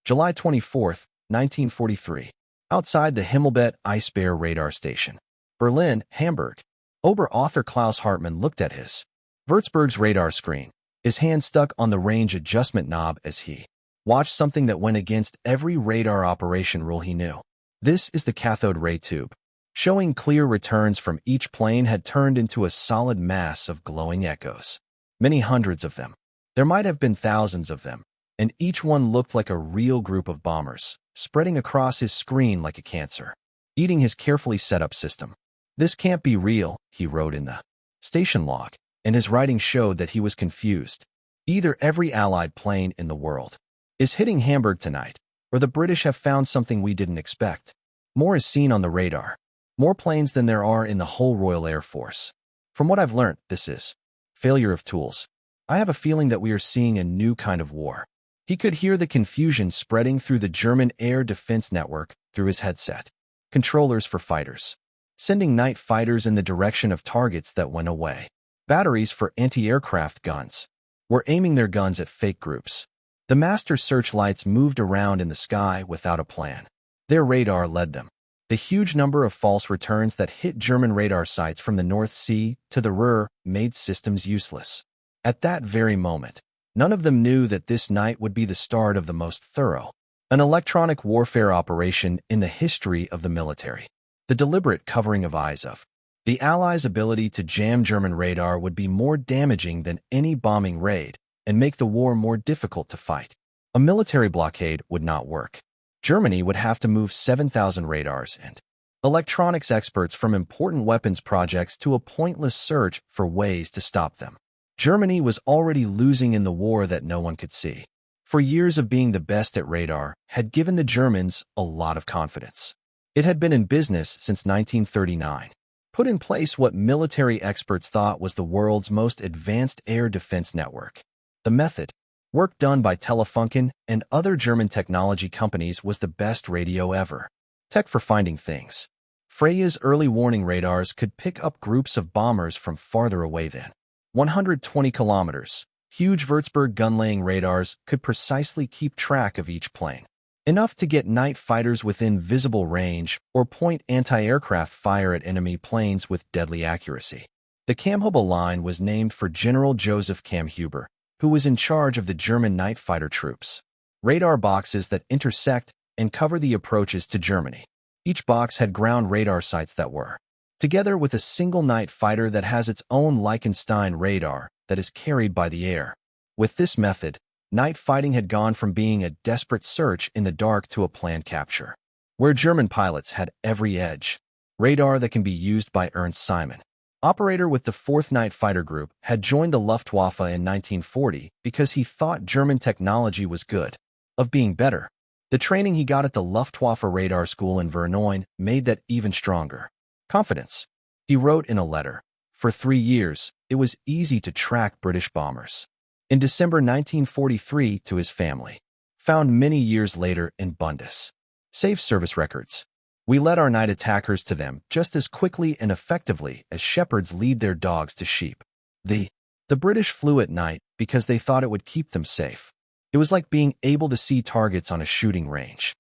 July 24, 1943. Outside the Himmelbett Ice Bear radar station. Berlin, Hamburg. Ober-Author Klaus Hartmann looked at his Würzburg's radar screen, his hand stuck on the range adjustment knob as he watched something that went against every radar operation rule he knew. This is the cathode ray tube. Showing clear returns from each plane had turned into a solid mass of glowing echoes. Many hundreds of them. There might have been thousands of them, and each one looked like a real group of bombers, spreading across his screen like a cancer, eating his carefully set up system. "This can't be real," he wrote in the station log, and his writing showed that he was confused. Either every Allied plane in the world is hitting Hamburg tonight, or the British have found something we didn't expect. More is seen on the radar. More planes than there are in the whole Royal Air Force. From what I've learnt, this is failure of tools. I have a feeling that we are seeing a new kind of war. He could hear the confusion spreading through the German air defense network through his headset. Controllers for fighters. Sending night fighters in the direction of targets that went away. Batteries for anti-aircraft guns were aiming their guns at fake groups. The master searchlights moved around in the sky without a plan. Their radar led them. The huge number of false returns that hit German radar sites from the North Sea to the Ruhr made systems useless. At that very moment, none of them knew that this night would be the start of the most thorough, an electronic warfare operation in the history of the military. The deliberate covering of eyes of the Allies' ability to jam German radar would be more damaging than any bombing raid and make the war more difficult to fight. A military blockade would not work. Germany would have to move 7,000 radars and electronics experts from important weapons projects to a pointless search for ways to stop them. Germany was already losing in the war that no one could see. For years of being the best at radar had given the Germans a lot of confidence. It had been in business since 1939. Put in place what military experts thought was the world's most advanced air defense network. The method, work done by Telefunken and other German technology companies, was the best radio ever. Tech for finding things. Freya's early warning radars could pick up groups of bombers from farther away than 120 kilometers. Huge Würzburg gun-laying radars could precisely keep track of each plane. Enough to get night fighters within visible range or point anti-aircraft fire at enemy planes with deadly accuracy. The Kammhuber line was named for General Joseph Kammhuber, who was in charge of the German night fighter troops. Radar boxes that intersect and cover the approaches to Germany. Each box had ground radar sites that were together with a single night fighter that has its own Liechtenstein radar that is carried by the air. With this method, night fighting had gone from being a desperate search in the dark to a planned capture, where German pilots had every edge. Radar that can be used by Ernst Simon, operator with the 4th Night Fighter Group, had joined the Luftwaffe in 1940 because he thought German technology was good, of being better. The training he got at the Luftwaffe Radar School in Vernoyen made that even stronger. Confidence. He wrote in a letter, "For 3 years, it was easy to track British bombers." In December 1943 to his family, found many years later in Bundes. Safe service records. "We led our night attackers to them just as quickly and effectively as shepherds lead their dogs to sheep. The British flew at night because they thought it would keep them safe. It was like being able to see targets on a shooting range.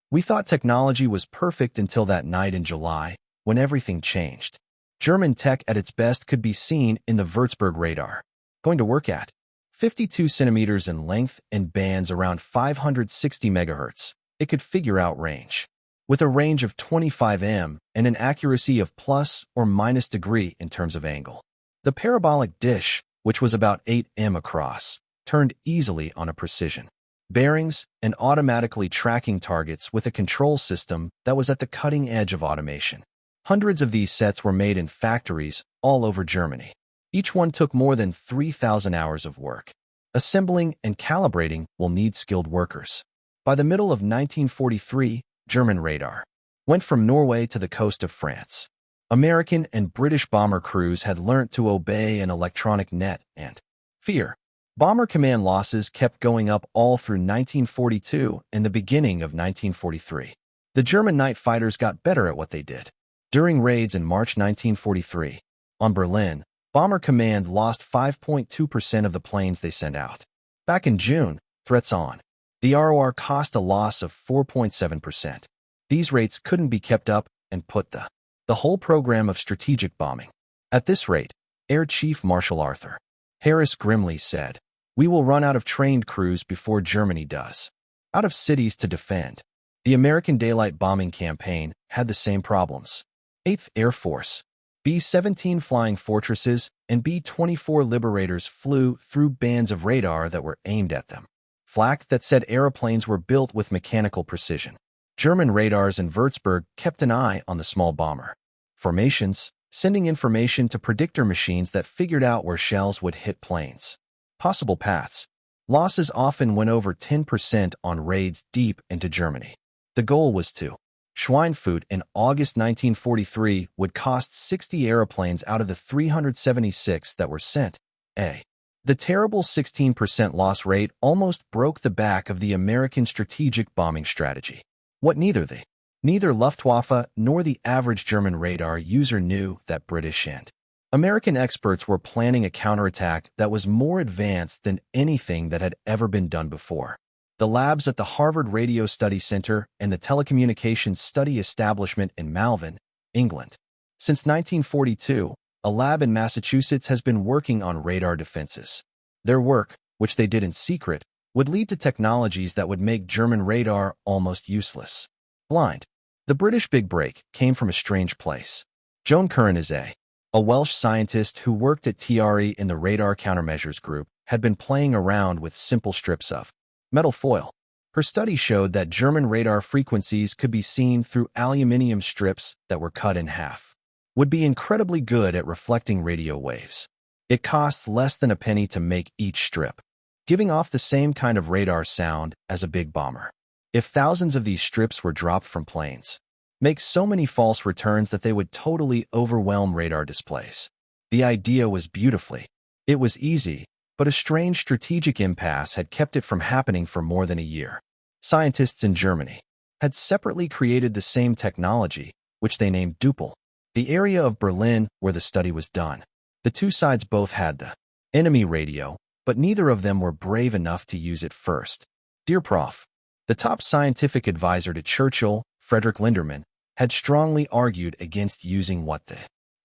We thought technology was perfect until that night in July, when everything changed. German tech at its best could be seen in the Würzburg radar. Going to work at 52 centimeters in length and bands around 560 megahertz. It could figure out range. With a range of 25 m and an accuracy of plus or minus degree in terms of angle. The parabolic dish, which was about 8 m across, turned easily on a precision. Bearings and automatically tracking targets with a control system that was at the cutting edge of automation. Hundreds of these sets were made in factories all over Germany. Each one took more than 3,000 hours of work. Assembling and calibrating will need skilled workers. By the middle of 1943, German radar went from Norway to the coast of France. American and British bomber crews had learnt to obey an electronic net and fear. Bomber command losses kept going up all through 1942 and the beginning of 1943. The German night fighters got better at what they did. During raids in March 1943, on Berlin, Bomber Command lost 5.2% of the planes they sent out. Back in June, threats on The ROR cost a loss of 4.7%. These rates couldn't be kept up and put the whole program of strategic bombing. At this rate, Air Chief Marshal Arthur Harris grimly said, "We will run out of trained crews before Germany does. Out of cities to defend." The American daylight bombing campaign had the same problems. 8th Air Force, B-17 Flying Fortresses and B-24 Liberators flew through bands of radar that were aimed at them. Flak that said aeroplanes were built with mechanical precision. German radars in Würzburg kept an eye on the small bomber formations, sending information to predictor machines that figured out where shells would hit planes. Possible paths. Losses often went over 10% on raids deep into Germany. The goal was to Schweinfurt in August 1943 would cost 60 airplanes out of the 376 that were sent. The terrible 16% loss rate almost broke the back of the American strategic bombing strategy. What neither Luftwaffe nor the average German radar user knew that British and American experts were planning a counterattack that was more advanced than anything that had ever been done before. The labs at the Harvard Radio Study Center and the Telecommunications Study Establishment in Malvern, England. Since 1942, a lab in Massachusetts has been working on radar defenses. Their work, which they did in secret, would lead to technologies that would make German radar almost useless. Blind. The British big break came from a strange place. Joan Curran is a Welsh scientist who worked at TRE in the Radar Countermeasures Group, had been playing around with simple strips of metal foil. Her study showed that German radar frequencies could be seen through aluminium strips that were cut in half. Would be incredibly good at reflecting radio waves. It costs less than a penny to make each strip, giving off the same kind of radar sound as a big bomber. If thousands of these strips were dropped from planes, make so many false returns that they would totally overwhelm radar displays. The idea was beautifully. It was easy, but a strange strategic impasse had kept it from happening for more than a year. Scientists in Germany had separately created the same technology, which they named Duppel, the area of Berlin where the study was done. The two sides both had the enemy radio, but neither of them were brave enough to use it first. Dear Prof. The top scientific advisor to Churchill, Frederick Linderman, had strongly argued against using what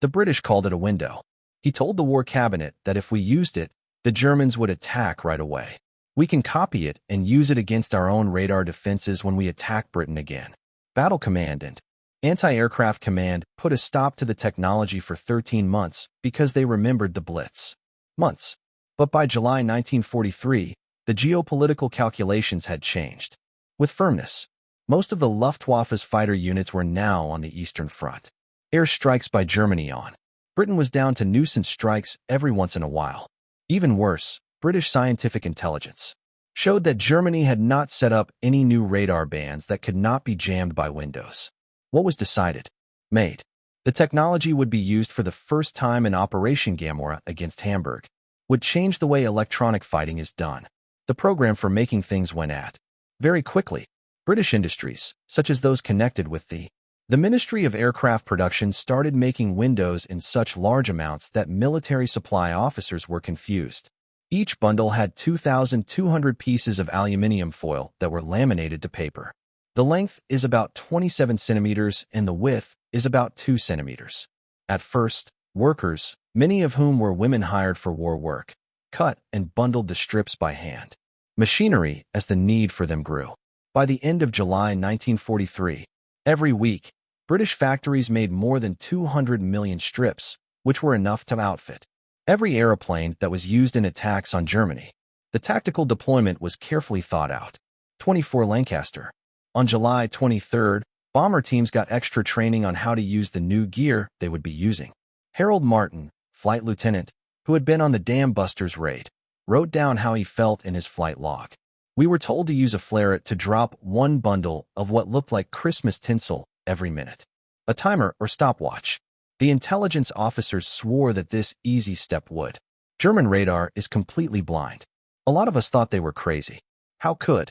the British called it a window. He told the War Cabinet that if we used it, the Germans would attack right away. We can copy it and use it against our own radar defenses when we attack Britain again. Battle Command and Anti-Aircraft Command put a stop to the technology for 13 months because they remembered the Blitz. Months. But by July 1943, the geopolitical calculations had changed. With firmness, most of the Luftwaffe's fighter units were now on the Eastern Front. Air strikes by Germany on Britain was down to nuisance strikes every once in a while. Even worse, British scientific intelligence showed that Germany had not set up any new radar bands that could not be jammed by windows. What was decided? Made. The technology would be used for the first time in Operation Gamora against Hamburg. Would change the way electronic fighting is done. The program for making things went at. Very quickly, British industries, such as those connected with the Ministry of Aircraft Production, started making windows in such large amounts that military supply officers were confused. Each bundle had 2,200 pieces of aluminium foil that were laminated to paper. The length is about 27 centimeters and the width is about 2 centimeters. At first, workers, many of whom were women hired for war work, cut and bundled the strips by hand. Machinery as the need for them grew. By the end of July 1943, every week, British factories made more than 200 million strips, which were enough to outfit every aeroplane that was used in attacks on Germany. The tactical deployment was carefully thought out. 24 Lancaster. On July 23, bomber teams got extra training on how to use the new gear they would be using. Harold Martin, flight lieutenant, who had been on the Dam Busters raid, wrote down how he felt in his flight log. We were told to use a flaret to drop one bundle of what looked like Christmas tinsel every minute. A timer or stopwatch. The intelligence officers swore that this easy step would. German radar is completely blind. A lot of us thought they were crazy. How could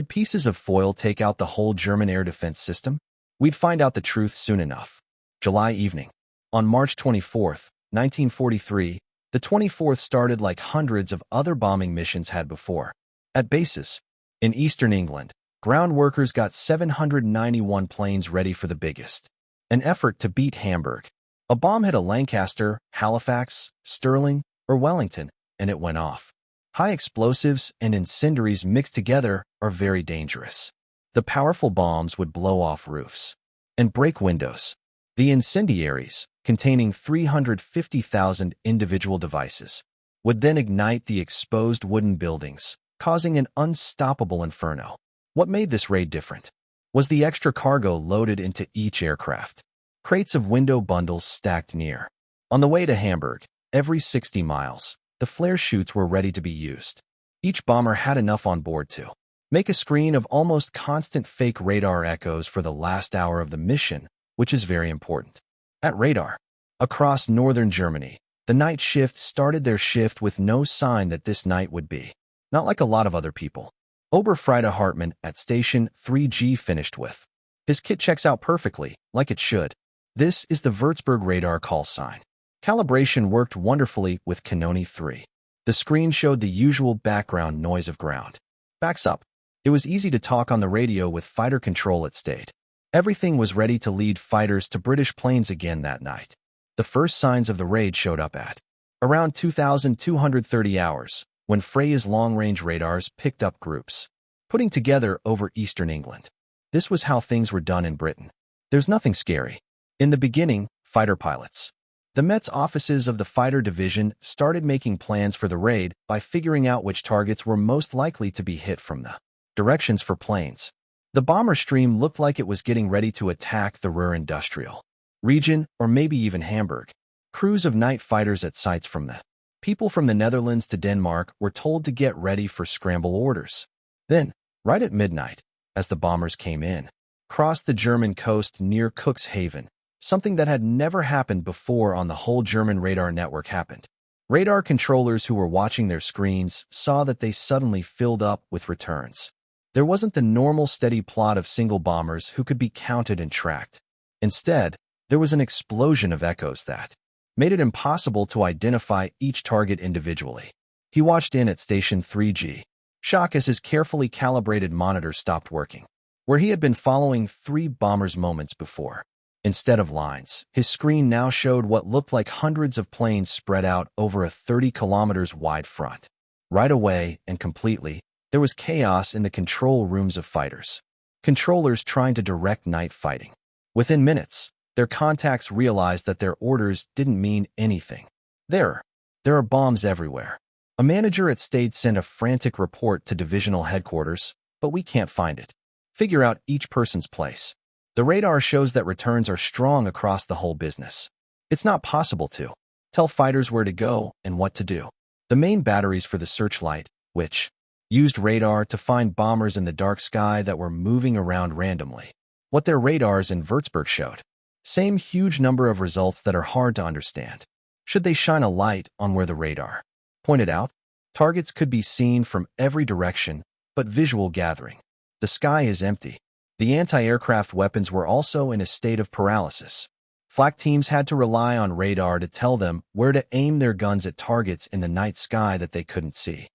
pieces of foil take out the whole German air defense system? We'd find out the truth soon enough. July evening. On March 24, 1943, the 24th started like hundreds of other bombing missions had before. At bases, In eastern England, ground workers got 791 planes ready for the biggest. An effort to beat Hamburg. A bomb hit a Lancaster, Halifax, Stirling, or Wellington, and it went off. High explosives and incendiaries mixed together are very dangerous. The powerful bombs would blow off roofs and break windows. The incendiaries, containing 350,000 individual devices, would then ignite the exposed wooden buildings, causing an unstoppable inferno. What made this raid different was the extra cargo loaded into each aircraft. Crates of window bundles stacked near. On the way to Hamburg, every 60 miles, the flare chutes were ready to be used. Each bomber had enough on board to make a screen of almost constant fake radar echoes for the last hour of the mission, which is very important. At radar, across northern Germany, the night shift started their shift with no sign that this night would be. Not like a lot of other people. Oberfriede Hartmann at Station 3G finished with. His kit checks out perfectly, like it should. This is the Würzburg radar call sign. Calibration worked wonderfully with Canoni 3. The screen showed the usual background noise of ground. Backs up. It was easy to talk on the radio with fighter control at stayed. Everything was ready to lead fighters to British planes again that night. The first signs of the raid showed up at around 2,230 hours, when Freya's long-range radars picked up groups, putting together over eastern England. This was how things were done in Britain. There's nothing scary. In the beginning, fighter pilots. The Met's offices of the fighter division started making plans for the raid by figuring out which targets were most likely to be hit from the directions for planes. The bomber stream looked like it was getting ready to attack the Ruhr industrial region, or maybe even Hamburg. Crews of night fighters at sites from the people from the Netherlands to Denmark were told to get ready for scramble orders. Then, right at midnight, as the bombers came in, crossed the German coast near Cuxhaven, something that had never happened before on the whole German radar network happened. Radar controllers who were watching their screens saw that they suddenly filled up with returns. There wasn't the normal steady plot of single bombers who could be counted and tracked. Instead, there was an explosion of echoes that made it impossible to identify each target individually. He watched in at Station 3G, shock as his carefully calibrated monitor stopped working, where he had been following 3 bombers moments before. Instead of lines, his screen now showed what looked like hundreds of planes spread out over a 30 kilometers wide front. Right away and completely, there was chaos in the control rooms of fighters. Controllers trying to direct night fighting. Within minutes, their contacts realized that their orders didn't mean anything. There are bombs everywhere. A manager at Stade sent a frantic report to divisional headquarters, but we can't find it. Figure out each person's place. The radar shows that returns are strong across the whole business. It's not possible to tell fighters where to go and what to do. The main batteries for the searchlight, which used radar to find bombers in the dark sky that were moving around randomly. What their radars in Würzburg showed. Same huge number of results that are hard to understand. Should they shine a light on where the radar pointed out? Targets could be seen from every direction, but visual gathering. The sky is empty. The anti-aircraft weapons were also in a state of paralysis. Flak teams had to rely on radar to tell them where to aim their guns at targets in the night sky that they couldn't see.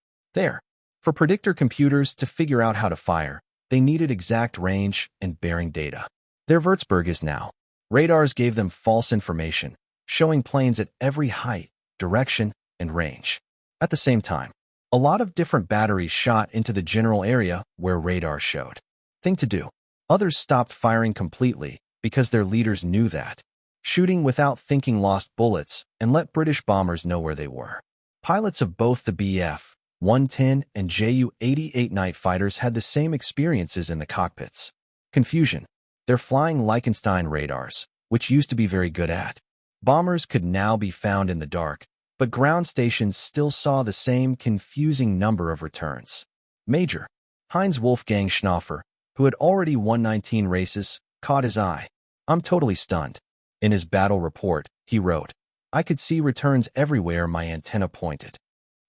For predictor computers to figure out how to fire, they needed exact range and bearing data. Their Würzburg is now. Radars gave them false information, showing planes at every height, direction, and range. At the same time, a lot of different batteries shot into the general area where radar showed. Thing to do. Others stopped firing completely because their leaders knew that. Shooting without thinking lost bullets and let British bombers know where they were. Pilots of both the Bf 110 and Ju-88 night fighters had the same experiences in the cockpits. Confusion. They're flying Liechtenstein radars, which used to be very good at. Bombers could now be found in the dark, but ground stations still saw the same confusing number of returns. Major Heinz Wolfgang Schnaufer, who had already won 19 races, caught his eye. I'm totally stunned. In his battle report, he wrote, I could see returns everywhere my antenna pointed.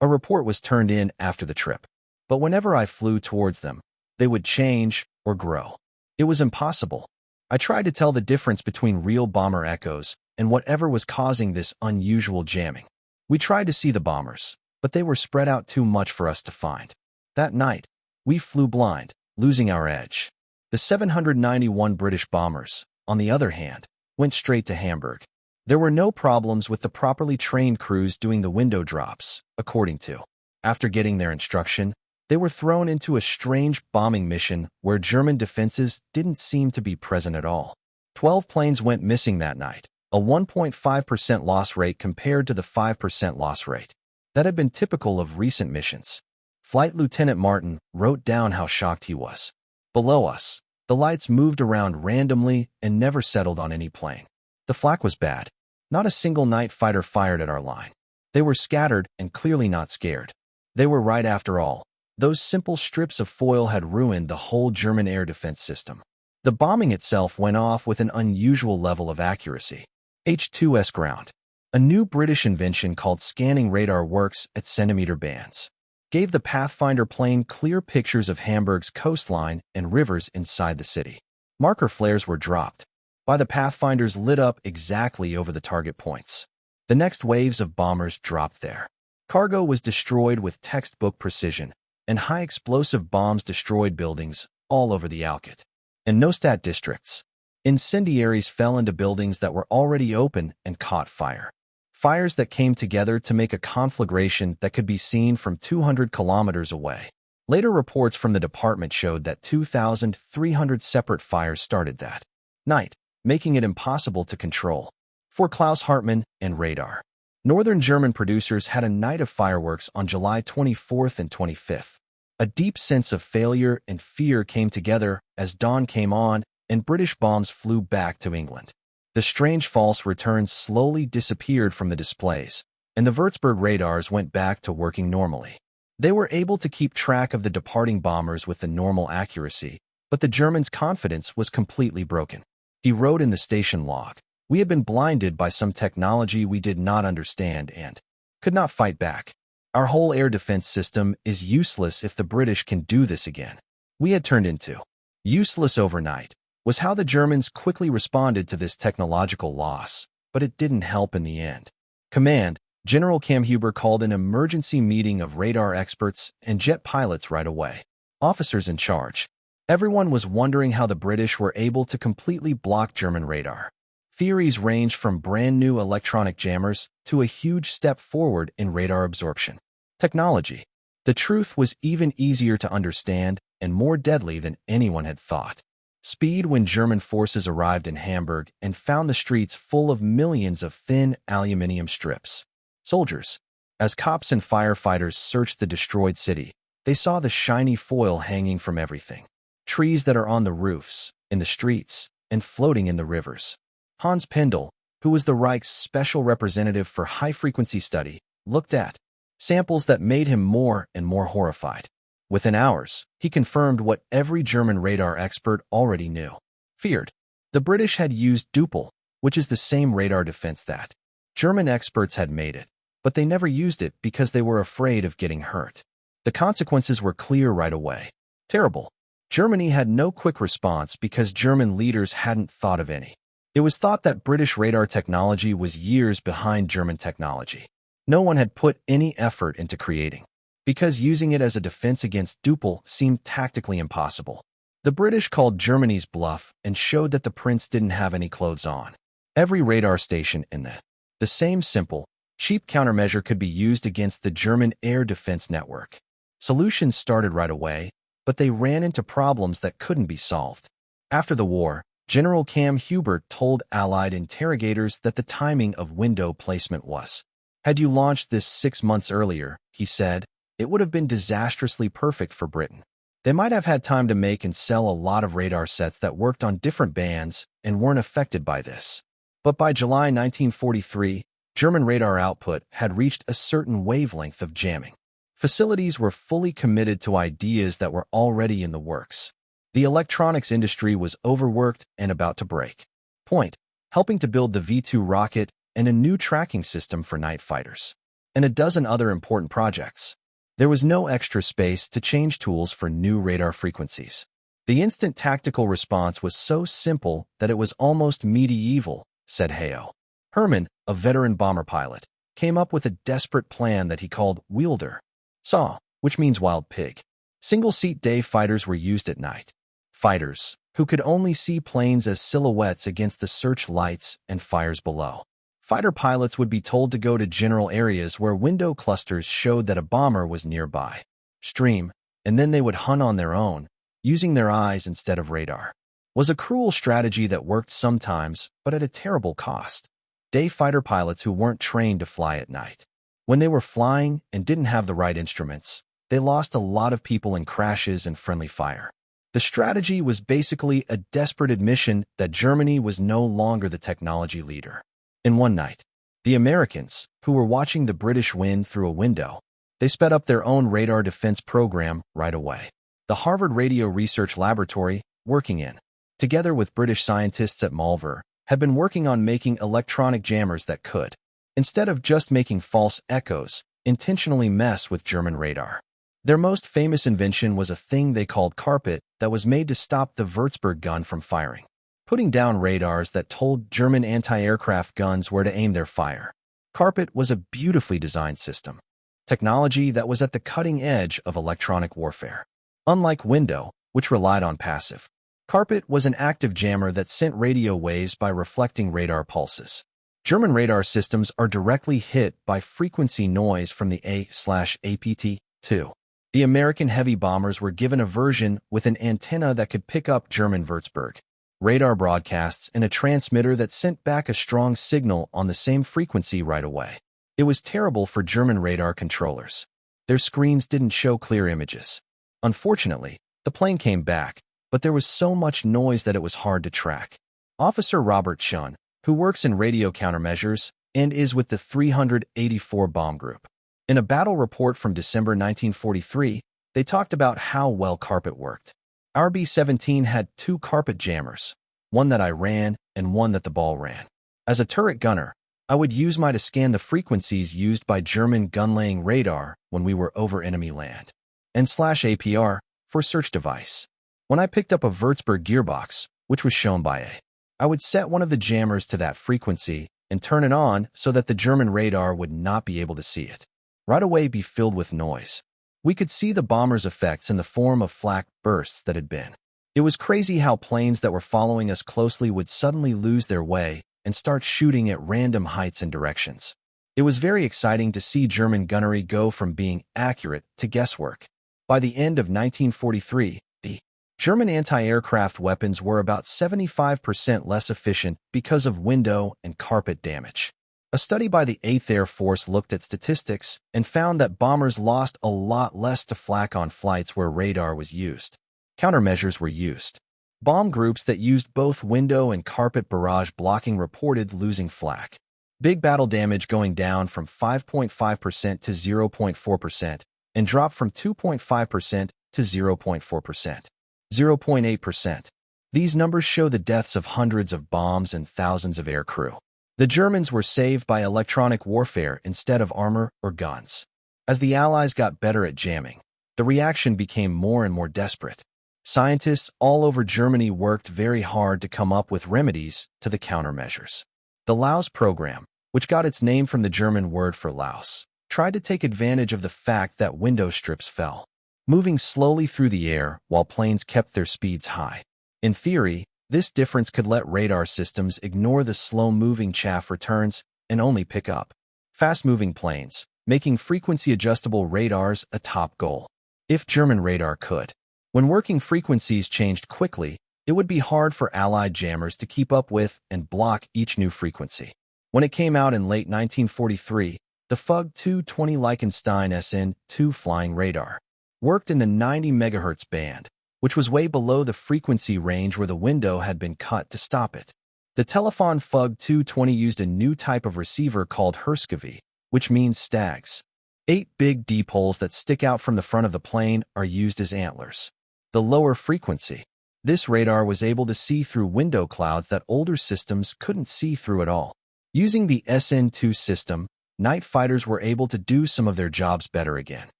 A report was turned in after the trip, but whenever I flew towards them, they would change or grow. It was impossible. I tried to tell the difference between real bomber echoes and whatever was causing this unusual jamming. We tried to see the bombers, but they were spread out too much for us to find. That night, We flew blind, losing our edge. The 791 British bombers, on the other hand, went straight to Hamburg. There were no problems with the properly trained crews doing the window drops, according to. After getting their instruction, they were thrown into a strange bombing mission where German defenses didn't seem to be present at all. 12 planes went missing that night, a 1.5% loss rate compared to the 5% loss rate that had been typical of recent missions. Flight Lieutenant Martin wrote down how shocked he was. Below us, the lights moved around randomly and never settled on any plane. The flak was bad. Not a single night fighter fired at our line. They were scattered and clearly not scared. They were right after all. Those simple strips of foil had ruined the whole German air defense system. The bombing itself went off with an unusual level of accuracy. H-2S ground. A new British invention called scanning radar works at centimeter bands. Gave the Pathfinder plane clear pictures of Hamburg's coastline and rivers inside the city. Marker flares were dropped by the Pathfinders lit up exactly over the target points. The next waves of bombers dropped there. Cargo was destroyed with textbook precision, and high-explosive bombs destroyed buildings all over the Alcat. In Neustadt districts, incendiaries fell into buildings that were already open and caught fire. Fires that came together to make a conflagration that could be seen from 200 kilometers away. Later reports from the department showed that 2,300 separate fires started that night, making it impossible to control. For Klaus Hartmann and radar. Northern German producers had a night of fireworks on July 24th and 25th. A deep sense of failure and fear came together as dawn came on and British bombs flew back to England. The strange false returns slowly disappeared from the displays, and the Würzburg radars went back to working normally. They were able to keep track of the departing bombers with the normal accuracy, but the Germans' confidence was completely broken. He wrote in the station log, "We had been blinded by some technology we did not understand and could not fight back. Our whole air defense system is useless if the British can do this again." We had turned into useless overnight, was how the Germans quickly responded to this technological loss, but it didn't help in the end. Command, General Kamhuber called an emergency meeting of radar experts and jet pilots right away. Officers in charge. Everyone was wondering how the British were able to completely block German radar. Theories ranged from brand new electronic jammers to a huge step forward in radar absorption technology. The truth was even easier to understand and more deadly than anyone had thought. Speed when German forces arrived in Hamburg and found the streets full of millions of thin aluminium strips. Soldiers. As cops and firefighters searched the destroyed city, they saw the shiny foil hanging from everything. Trees that are on the roofs, in the streets, and floating in the rivers. Hans Pendel, who was the Reich's special representative for high-frequency study, looked at samples that made him more and more horrified. Within hours, he confirmed what every German radar expert already knew. Feared. The British had used DWWII, which is the same radar defense that German experts had made it, but they never used it because they were afraid of getting hurt. The consequences were clear right away. Terrible. Germany had no quick response because German leaders hadn't thought of any. It was thought that British radar technology was years behind German technology. No one had put any effort into creating, because using it as a defense against DWWII seemed tactically impossible. The British called Germany's bluff and showed that the prince didn't have any clothes on. Every radar station in the same simple, cheap countermeasure could be used against the German air defense network. Solutions started right away, but they ran into problems that couldn't be solved. After the war, General Kamhuber told Allied interrogators that the timing of window placement was. "Had you launched this 6 months earlier," he said, "it would have been disastrously perfect for Britain. They might have had time to make and sell a lot of radar sets that worked on different bands and weren't affected by this." But by July 1943, German radar output had reached a certain wavelength of jamming. Facilities were fully committed to ideas that were already in the works. The electronics industry was overworked and about to break point, helping to build the V-2 rocket and a new tracking system for night fighters, and a dozen other important projects. There was no extra space to change tools for new radar frequencies. The instant tactical response was so simple that it was almost medieval, said Heo. Hermann, a veteran bomber pilot, came up with a desperate plan that he called Wielder Saw, which means wild pig. Single-seat day fighters were used at night. Fighters, who could only see planes as silhouettes against the searchlights and fires below. Fighter pilots would be told to go to general areas where window clusters showed that a bomber was nearby. Stream, and then they would hunt on their own, using their eyes instead of radar. Was a cruel strategy that worked sometimes, but at a terrible cost. Day fighter pilots who weren't trained to fly at night. When they were flying and didn't have the right instruments, they lost a lot of people in crashes and friendly fire. The strategy was basically a desperate admission that Germany was no longer the technology leader. In one night, the Americans, who were watching the British win through a window, they sped up their own radar defense program right away. The Harvard Radio Research Laboratory, working in, together with British scientists at Malvern, had been working on making electronic jammers that could, instead of just making false echoes, intentionally mess with German radar. Their most famous invention was a thing they called carpet that was made to stop the Würzburg gun from firing, putting down radars that told German anti-aircraft guns where to aim their fire. Carpet was a beautifully designed system, technology that was at the cutting edge of electronic warfare. Unlike window, which relied on passive, carpet was an active jammer that sent radio waves by reflecting radar pulses. German radar systems are directly hit by frequency noise from the A/APT-2. The American heavy bombers were given a version with an antenna that could pick up German Würzburg radar broadcasts and a transmitter that sent back a strong signal on the same frequency right away. It was terrible for German radar controllers. Their screens didn't show clear images. Unfortunately, the plane came back, but there was so much noise that it was hard to track. Officer Robert Schun, who works in radio countermeasures and is with the 384 Bomb Group. In a battle report from December 1943, they talked about how well carpet worked. Our B-17 had 2 carpet jammers, one that I ran and one that the ball ran. As a turret gunner, I would use mine to scan the frequencies used by German gun-laying radar when we were over enemy land, and /APR for search device. When I picked up a Würzburg gearbox, which was shown by A, I would set one of the jammers to that frequency and turn it on so that the German radar would not be able to see it. Right away be filled with noise. We could see the bomber's effects in the form of flak bursts that had been. It was crazy how planes that were following us closely would suddenly lose their way and start shooting at random heights and directions. It was very exciting to see German gunnery go from being accurate to guesswork. By the end of 1943, the German anti-aircraft weapons were about 75% less efficient because of window and carpet damage. A study by the 8th Air Force looked at statistics and found that bombers lost a lot less to flak on flights where radar was used. Countermeasures were used. Bomb groups that used both window and carpet barrage blocking reported losing flak. Big battle damage going down from 5.5% to 0.4% and dropped from 2.5% to 0.4%. 0.8%. These numbers show the deaths of hundreds of bombs and thousands of aircrew. The Germans were saved by electronic warfare instead of armor or guns. As the Allies got better at jamming, the reaction became more and more desperate. Scientists all over Germany worked very hard to come up with remedies to the countermeasures. The Laus program, which got its name from the German word for louse, tried to take advantage of the fact that window strips fell, moving slowly through the air while planes kept their speeds high. In theory, this difference could let radar systems ignore the slow-moving chaff returns and only pick up fast-moving planes, making frequency-adjustable radars a top goal. If German radar could. When working frequencies changed quickly, it would be hard for Allied jammers to keep up with and block each new frequency. When it came out in late 1943, the FUG 220 Liechtenstein SN2 flying radar worked in the 90 MHz band, which was way below the frequency range where the window had been cut to stop it. The Telefon FUG 220 used a new type of receiver called Herskavie, which means stags. 8 big deep holes that stick out from the front of the plane are used as antlers. The lower frequency. This radar was able to see through window clouds that older systems couldn't see through at all. Using the SN2 system, night fighters were able to do some of their jobs better again.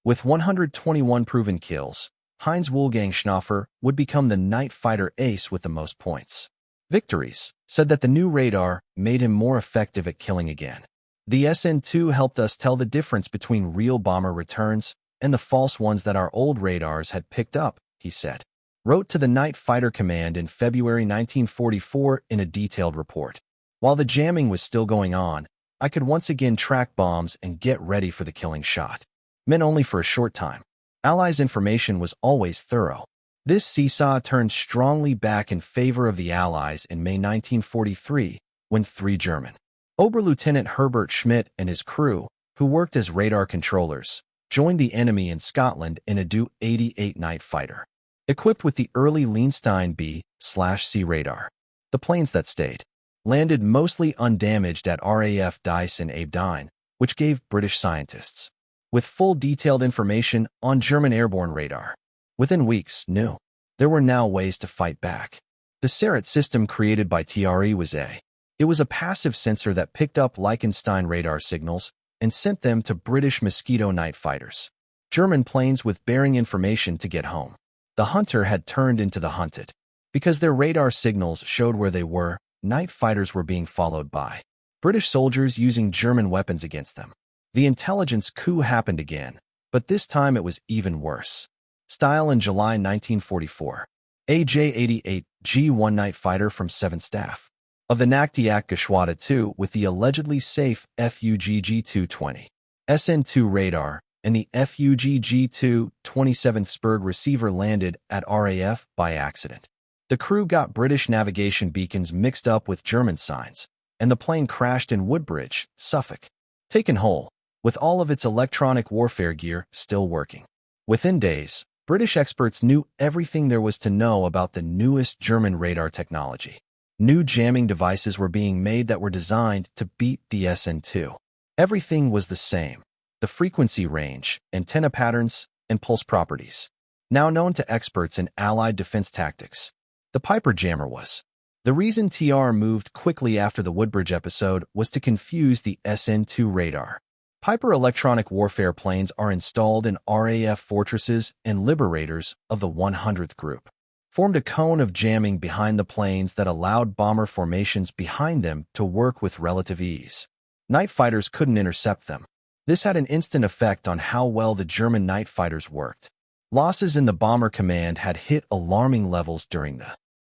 With 121 proven kills, Heinz Wolfgang Schnaufer would become the night fighter ace with the most points. Victories said that the new radar made him more effective at killing again. The SN2 helped us tell the difference between real bomber returns and the false ones that our old radars had picked up, he said. Wrote to the Night Fighter Command in February 1944 in a detailed report. While the jamming was still going on, I could once again track bombs and get ready for the killing shot. Meant only for a short time. Allies' information was always thorough. This seesaw turned strongly back in favor of the Allies in May 1943, when 3 German Oberlieutenant Herbert Schmidt and his crew, who worked as radar controllers, joined the enemy in Scotland in a WWII night fighter, equipped with the early Leinstein B/C radar. The planes that stayed landed mostly undamaged at RAF Dice in Aberdeen, which gave British scientists with full detailed information on German airborne radar. Within weeks, knew there were now ways to fight back. The Serret system created by WWII. It was a passive sensor that picked up Liechtenstein radar signals and sent them to British Mosquito night fighters, German planes with bearing information to get home. The hunter had turned into the hunted. Because their radar signals showed where they were, night fighters were being followed by British soldiers using German weapons against them. The intelligence coup happened again, but this time it was even worse. Style in July 1944. A J-88 G-1 night fighter from 7th Staff of the Nachtiak Geschwader II with the allegedly safe FUG-G220 SN2 radar and the FUG-G2 27th receiver landed at RAF by accident. The crew got British navigation beacons mixed up with German signs, and the plane crashed in Woodbridge, Suffolk. Taken whole, with all of its electronic warfare gear still working. Within days, British experts knew everything there was to know about the newest German radar technology. New jamming devices were being made that were designed to beat the SN2. Everything was the same. The frequency range, antenna patterns, and pulse properties. Now known to experts in Allied defense tactics. The Piper jammer was. The reason TR moved quickly after the Woodbridge episode was to confuse the SN2 radar. Piper electronic warfare planes are installed in RAF fortresses and liberators of the 100th Group. Formed a cone of jamming behind the planes that allowed bomber formations behind them to work with relative ease. Night fighters couldn't intercept them. This had an instant effect on how well the German night fighters worked. Losses in the bomber command had hit alarming levels during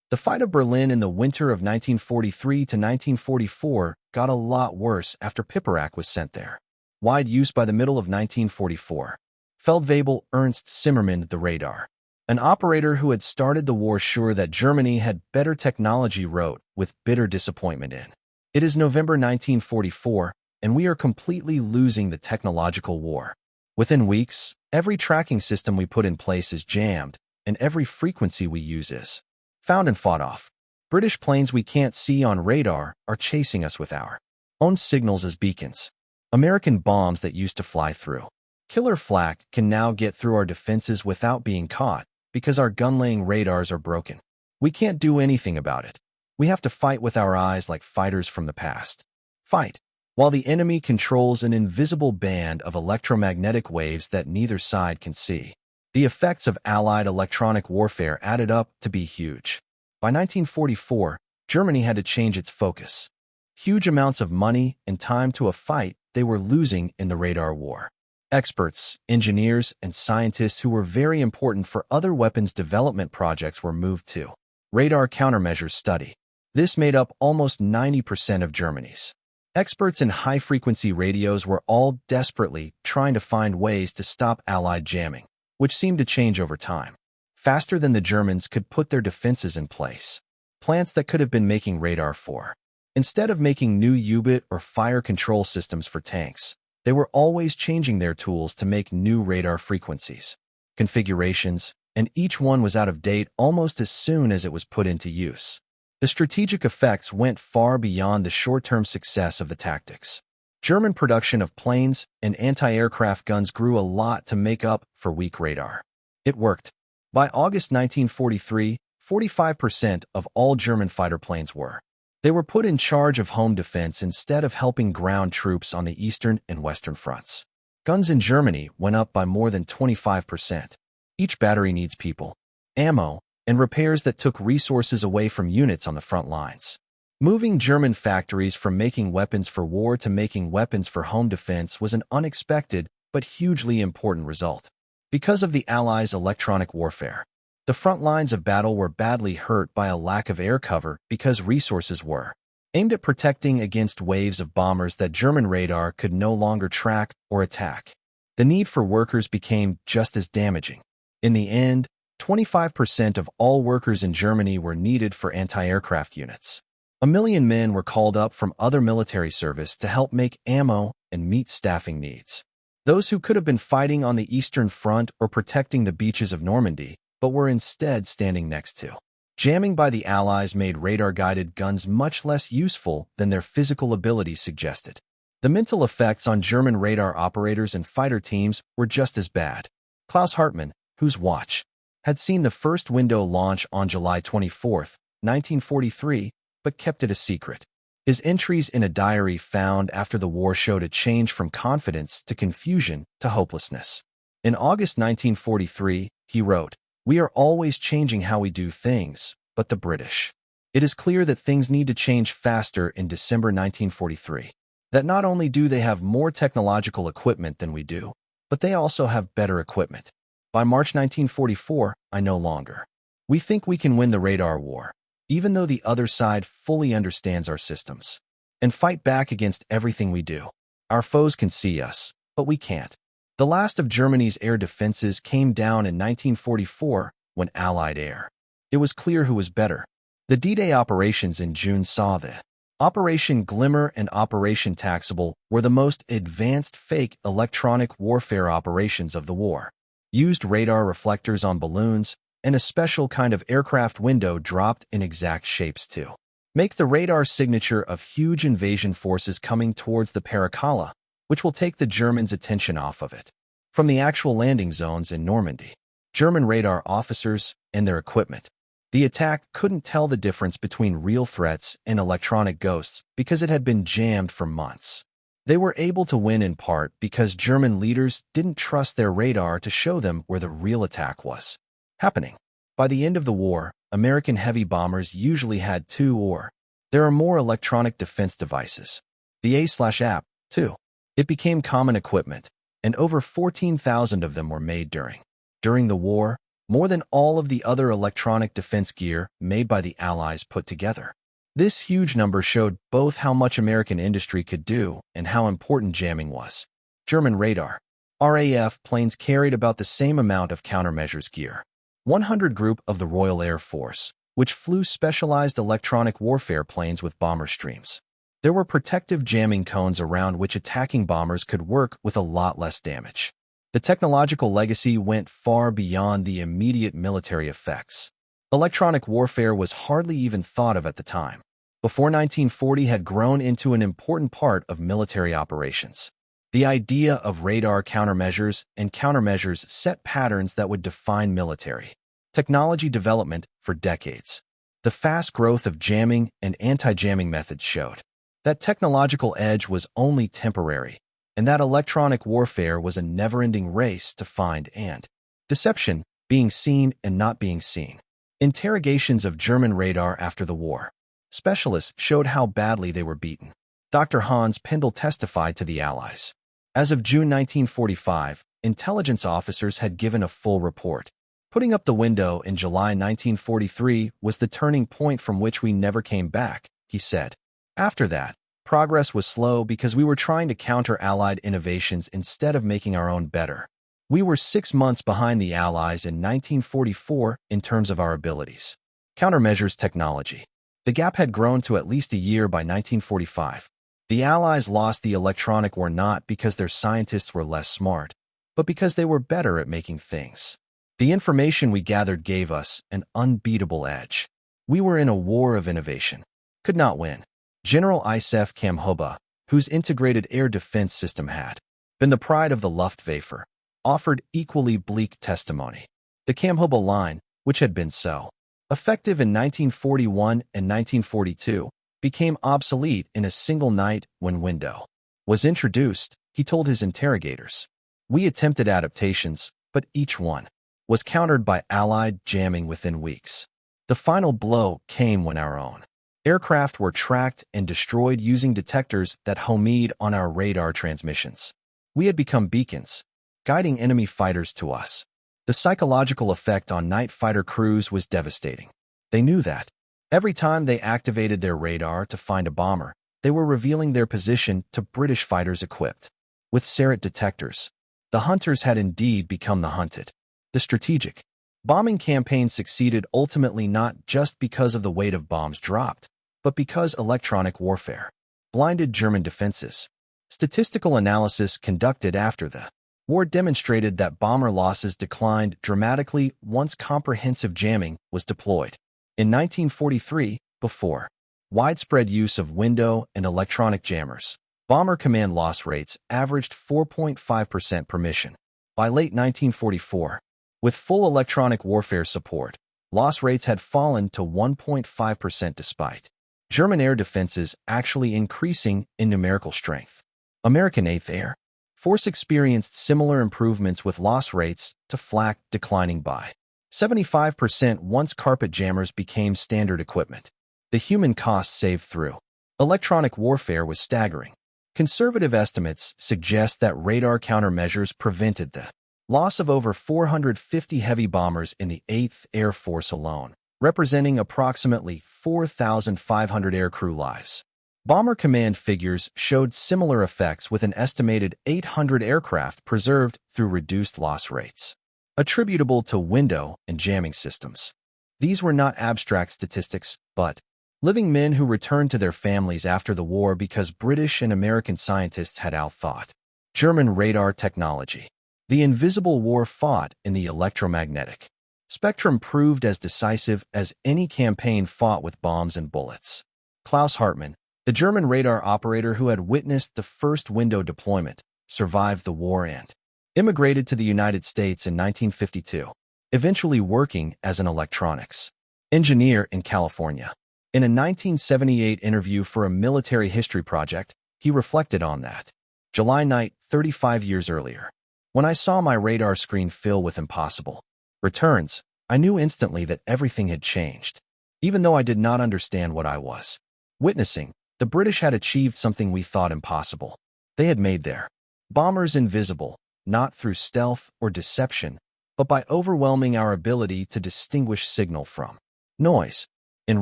the fight of Berlin in the winter of 1943 to 1944 got a lot worse after Piperak was sent there. Wide use by the middle of 1944. Feldwebel Ernst Zimmermann the radar. An operator who had started the war sure that Germany had better technology wrote with bitter disappointment in. It is November 1944, and we are completely losing the technological war. Within weeks, every tracking system we put in place is jammed, and every frequency we use is found and fought off. British planes we can't see on radar are chasing us with our own signals as beacons. American bombs that used to fly through killer flak can now get through our defenses without being caught because our gun-laying radars are broken. We can't do anything about it. We have to fight with our eyes like fighters from the past. Fight, while the enemy controls an invisible band of electromagnetic waves that neither side can see. The effects of Allied electronic warfare added up to be huge. By 1944, Germany had to change its focus. Huge amounts of money and time to a fight they were losing in the radar war. Experts, engineers, and scientists who were very important for other weapons development projects were moved to radar countermeasures study. This made up almost 90% of Germany's. Experts in high-frequency radios were all desperately trying to find ways to stop Allied jamming, which seemed to change over time. Faster than the Germans could put their defenses in place. Plants that could have been making radar for. Instead of making new U-bit or fire control systems for tanks, they were always changing their tools to make new radar frequencies, configurations, and each one was out of date almost as soon as it was put into use. The strategic effects went far beyond the short-term success of the tactics. German production of planes and anti-aircraft guns grew a lot to make up for weak radar. It worked. By August 1943, 45% of all German fighter planes were. They were put in charge of home defense instead of helping ground troops on the eastern and western fronts. Guns in Germany went up by more than 25%. Each battery needs people, ammo, and repairs that took resources away from units on the front lines. Moving German factories from making weapons for war to making weapons for home defense was an unexpected but hugely important result. Because of the Allies' electronic warfare, the front lines of battle were badly hurt by a lack of air cover because resources were aimed at protecting against waves of bombers that German radar could no longer track or attack. The need for workers became just as damaging. In the end, 25% of all workers in Germany were needed for anti-aircraft units. 1 million men were called up from other military service to help make ammo and meet staffing needs. Those who could have been fighting on the Eastern Front or protecting the beaches of Normandy, but were instead standing next to. Jamming by the Allies made radar-guided guns much less useful than their physical abilities suggested. The mental effects on German radar operators and fighter teams were just as bad. Klaus Hartmann, whose watch had seen the first window launch on July 24, 1943, but kept it a secret. His entries in a diary found after the war showed a change from confidence to confusion to hopelessness. In August 1943, he wrote, "We are always changing how we do things, but the British. It is clear that things need to change faster." In December 1943, that not only do they have more technological equipment than we do, but they also have better equipment. By March 1944, I no longer. We think we can win the radar war, even though the other side fully understands our systems, and fight back against everything we do. Our foes can see us, but we can't. The last of Germany's air defenses came down in 1944 when Allied air. It was clear who was better. The D-Day operations in June saw that. Operation Glimmer and Operation Taxable were the most advanced fake electronic warfare operations of the war. Used radar reflectors on balloons and a special kind of aircraft window dropped in exact shapes to make the radar signature of huge invasion forces coming towards the Paracala, which will take the Germans' attention off of it. From the actual landing zones in Normandy, German radar officers and their equipment, the attack couldn't tell the difference between real threats and electronic ghosts because it had been jammed for months. They were able to win in part because German leaders didn't trust their radar to show them where the real attack was happening. By the end of the war, American heavy bombers usually had 2 or there are more electronic defense devices. The A/AP, too. It became common equipment, and over 14,000 of them were made during the war, more than all of the other electronic defense gear made by the Allies put together. This huge number showed both how much American industry could do and how important jamming was. German radar. RAF planes carried about the same amount of countermeasures gear. 100 Group of the Royal Air Force, which flew specialized electronic warfare planes with bomber streams. There were protective jamming cones around which attacking bombers could work with a lot less damage. The technological legacy went far beyond the immediate military effects. Electronic warfare was hardly even thought of at the time. Before 1940 had grown into an important part of military operations. The idea of radar countermeasures and countermeasures set patterns that would define military technology development for decades. The fast growth of jamming and anti-jamming methods showed that technological edge was only temporary, and that electronic warfare was a never-ending race to find and deception, being seen and not being seen. Interrogations of German radar after the war. Specialists showed how badly they were beaten. Dr. Hans Pendel testified to the Allies. As of June 1945, intelligence officers had given a full report. Putting up the window in July 1943 was the turning point from which we never came back, he said. After that, progress was slow because we were trying to counter Allied innovations instead of making our own better. We were 6 months behind the Allies in 1944 in terms of our abilities. Countermeasures technology. The gap had grown to at least a year by 1945. The Allies lost the electronic war not because their scientists were less smart, but because they were better at making things. The information we gathered gave us an unbeatable edge. We were in a war of innovation. Could not win. General Isef Kamhoba, whose integrated air defense system had been the pride of the Luftwaffe, offered equally bleak testimony. The Kamhoba line, which had been so effective in 1941 and 1942, became obsolete in a single night when window was introduced, he told his interrogators. We attempted adaptations, but each one was countered by Allied jamming within weeks. The final blow came when our own aircraft were tracked and destroyed using detectors that homed on our radar transmissions. We had become beacons. guiding enemy fighters to us. The psychological effect on night fighter crews was devastating. They knew that every time they activated their radar to find a bomber, they were revealing their position to British fighters equipped with Sarrett detectors. The hunters had indeed become the hunted. The strategic bombing campaign succeeded ultimately not just because of the weight of bombs dropped, but because electronic warfare blinded German defenses. Statistical analysis conducted after the war demonstrated that bomber losses declined dramatically once comprehensive jamming was deployed. In 1943, before widespread use of window and electronic jammers, bomber command loss rates averaged 4.5% per mission. By late 1944, with full electronic warfare support, loss rates had fallen to 1.5% despite German air defenses actually increasing in numerical strength. American 8th Air Force experienced similar improvements with loss rates to flak declining by 75% once carpet jammers became standard equipment. The human cost saved through electronic warfare was staggering. Conservative estimates suggest that radar countermeasures prevented the loss of over 450 heavy bombers in the 8th Air Force alone, representing approximately 4,500 aircrew lives. Bomber command figures showed similar effects with an estimated 800 aircraft preserved through reduced loss rates, attributable to window and jamming systems. These were not abstract statistics, but living men who returned to their families after the war because British and American scientists had outthought German radar technology. The invisible war fought in the electromagnetic spectrum proved as decisive as any campaign fought with bombs and bullets. Klaus Hartmann, the German radar operator who had witnessed the first window deployment, survived the war and immigrated to the United States in 1952, eventually working as an electronics engineer in California. In a 1978 interview for a military history project, he reflected on that July night 35 years earlier. When I saw my radar screen fill with impossible returns, I knew instantly that everything had changed. Even though I did not understand what I was witnessing, the British had achieved something we thought impossible. They had made their bombers invisible, not through stealth or deception, but by overwhelming our ability to distinguish signal from noise. In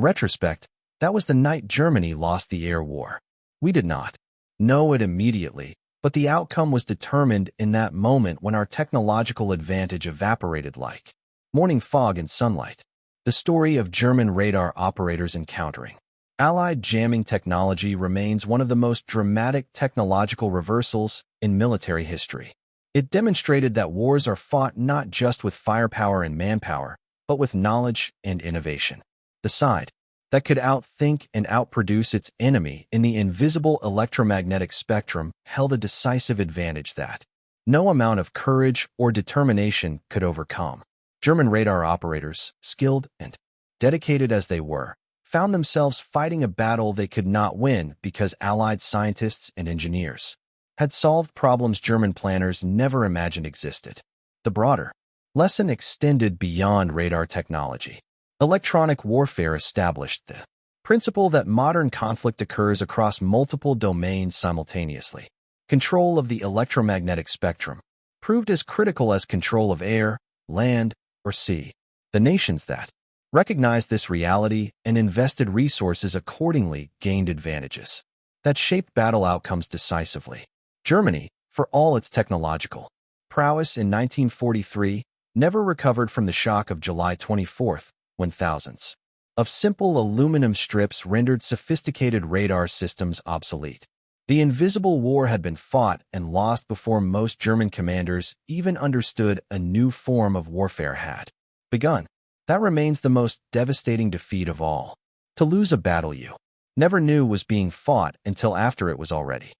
retrospect, that was the night Germany lost the air war. We did not know it immediately, but the outcome was determined in that moment when our technological advantage evaporated like morning fog in sunlight. The story of German radar operators encountering Allied jamming technology remains one of the most dramatic technological reversals in military history. It demonstrated that wars are fought not just with firepower and manpower, but with knowledge and innovation. The side that could outthink and outproduce its enemy in the invisible electromagnetic spectrum held a decisive advantage that no amount of courage or determination could overcome. German radar operators, skilled and dedicated as they were, found themselves fighting a battle they could not win because Allied scientists and engineers had solved problems German planners never imagined existed. The broader lesson extended beyond radar technology. Electronic warfare established the principle that modern conflict occurs across multiple domains simultaneously. Control of the electromagnetic spectrum proved as critical as control of air, land, or sea. The nations that recognized this reality and invested resources accordingly gained advantages that shaped battle outcomes decisively. Germany, for all its technological prowess in 1943, never recovered from the shock of July 24th, when thousands of simple aluminum strips rendered sophisticated radar systems obsolete. The invisible war had been fought and lost before most German commanders even understood a new form of warfare had begun. That remains the most devastating defeat of all. To lose a battle you never knew was being fought until after it was already